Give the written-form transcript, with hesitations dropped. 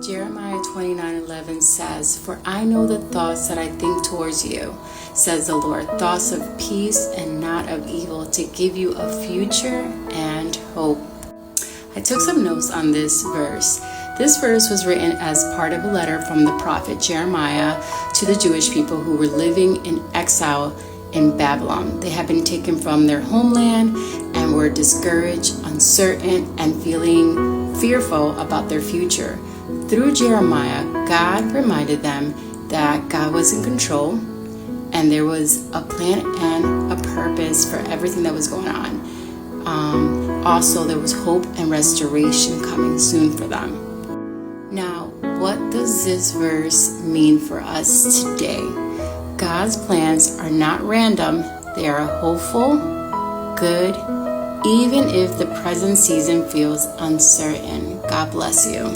Jeremiah 29:11 says, "For I know the thoughts that I think towards you, says the Lord, thoughts of peace and not of evil, to give you a future and hope." I took some notes on this verse. This verse was written as part of a letter from the prophet Jeremiah to the Jewish people who were living in exile in Babylon. They had been taken from their homeland and were discouraged, uncertain, and feeling fearful about their future. Through Jeremiah, God reminded them that God was in control and there was a plan and a purpose for everything that was going on. Also, there was hope and restoration coming soon for them. Now, what does this verse mean for us today? God's plans are not random. They are hopeful, good, even if the present season feels uncertain. God bless you.